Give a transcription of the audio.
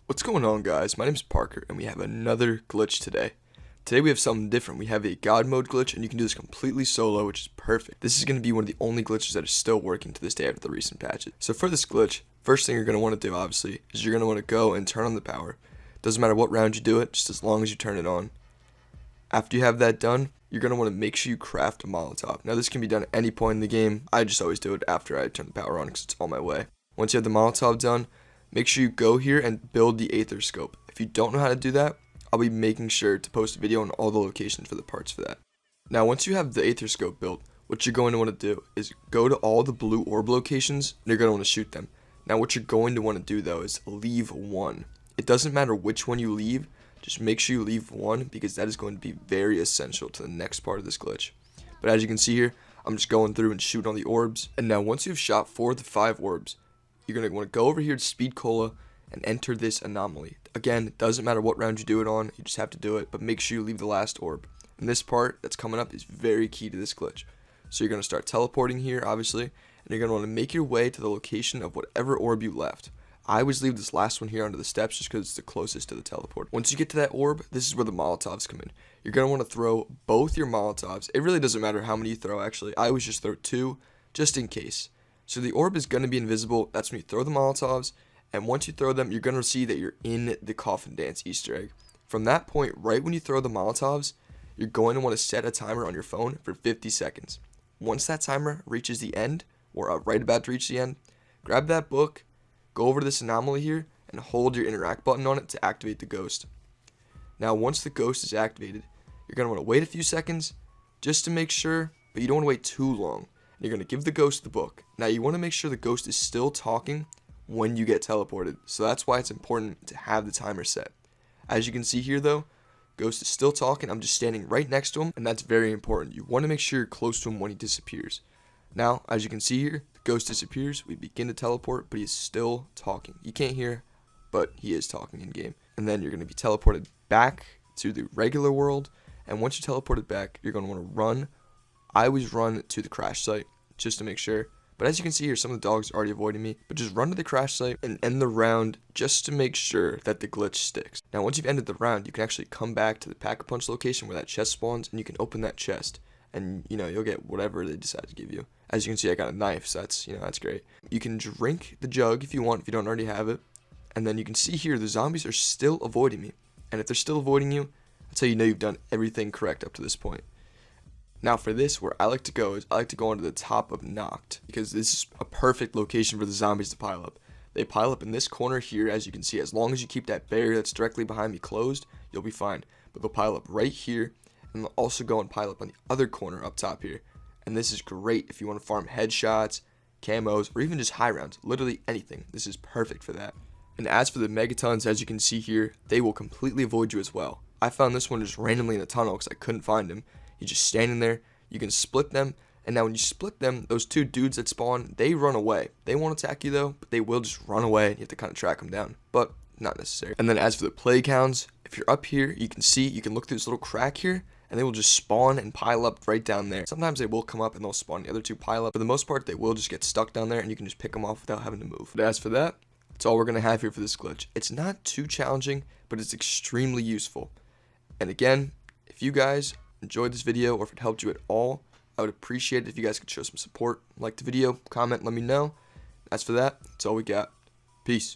What's going on, guys? My name is Parker and we have another glitch today. Today we have something different. We have a God mode glitch and you can do this completely solo, which is perfect. This is going to be one of the only glitches that is still working to this day after the recent patches. So for this glitch, first thing you're going to want to do obviously is you're going to want to go and turn on the power. Doesn't matter what round you do it, just as long as you turn it on. After you have that done, you're going to want to make sure you craft a Molotov. Now this can be done at any point in the game. I just always do it after I turn the power on because it's on my way. Once you have the Molotov done, make sure you go here and build the Aether Scope. If you don't know how to do that, I'll be making sure to post a video on all the locations for the parts for that. Now once you have the Aether Scope built, what you're going to want to do is go to all the blue orb locations and you're going to want to shoot them. Now what you're going to want to do though is leave one. It doesn't matter which one you leave, just make sure you leave one because that is going to be very essential to the next part of this glitch. But as you can see here, I'm just going through and shooting all the orbs. And now once you've shot 4 of the 5 orbs, you're going to want to go over here to Speed Cola and enter this anomaly. Again, it doesn't matter what round you do it on, you just have to do it, but make sure you leave the last orb. And this part that's coming up is very key to this glitch. So you're going to start teleporting here, obviously, and you're going to want to make your way to the location of whatever orb you left. I always leave this last one here under the steps just because it's the closest to the teleport. Once you get to that orb, this is where the Molotovs come in. You're going to want to throw both your Molotovs. It really doesn't matter how many you throw, actually. I always just throw 2, just in case. So the orb is going to be invisible. That's when you throw the Molotovs. And once you throw them, you're going to see that you're in the Coffin Dance Easter egg. From that point, right when you throw the Molotovs, you're going to want to set a timer on your phone for 50 seconds. Once that timer reaches the end, or right about to reach the end, grab that book, go over to this anomaly here, and hold your interact button on it to activate the ghost. Now once the ghost is activated, you're going to want to wait a few seconds just to make sure, but you don't want to wait too long. You're going to give the ghost the book. Now you want to make sure the ghost is still talking when you get teleported. So that's why it's important to have the timer set. As you can see here though, ghost is still talking. I'm just standing right next to him, and that's very important. You want to make sure you're close to him when he disappears. Now, as you can see here, the ghost disappears. We begin to teleport, but he's still talking. You can't hear, but he is talking in game. And then you're going to be teleported back to the regular world. And once you're teleported back, you're going to want to run. I always run to the crash site just to make sure. But as you can see here, some of the dogs are already avoiding me. But just run to the crash site and end the round just to make sure that the glitch sticks. Now, once you've ended the round, you can actually come back to the Pack-a-Punch location where that chest spawns, and you can open that chest. And, you'll get whatever they decide to give you. As you can see, I got a knife, so that's great. You can drink the jug if you want, if you don't already have it. And then you can see here, the zombies are still avoiding me. And if they're still avoiding you, that's how you know you've done everything correct up to this point. Now for this, where I like to go is I like to go onto the top of Noct, because this is a perfect location for the zombies to pile up. They pile up in this corner here, as you can see. As long as you keep that barrier that's directly behind me closed, you'll be fine. But they'll pile up right here, and they'll also go and pile up on the other corner up top here. And this is great if you want to farm headshots, camos, or even just high rounds. Literally anything. This is perfect for that. And as for the Megatons, as you can see here, they will completely avoid you as well. I found this one just randomly in a tunnel because I couldn't find him. He's just standing there. You can split them. And now when you split them, those 2 dudes that spawn, they run away. They won't attack you though, but they will just run away. And you have to kind of track them down. But not necessary. And then as for the plague hounds, if you're up here, you can look through this little crack here. And they will just spawn and pile up right down there. Sometimes they will come up and they'll spawn. The other 2 pile up. For the most part, they will just get stuck down there and you can just pick them off without having to move. But as for that, that's all we're going to have here for this glitch. It's not too challenging, but it's extremely useful. And again, if you guys enjoyed this video or if it helped you at all, I would appreciate it if you guys could show some support. Like the video, comment, let me know. As for that, that's all we got. Peace.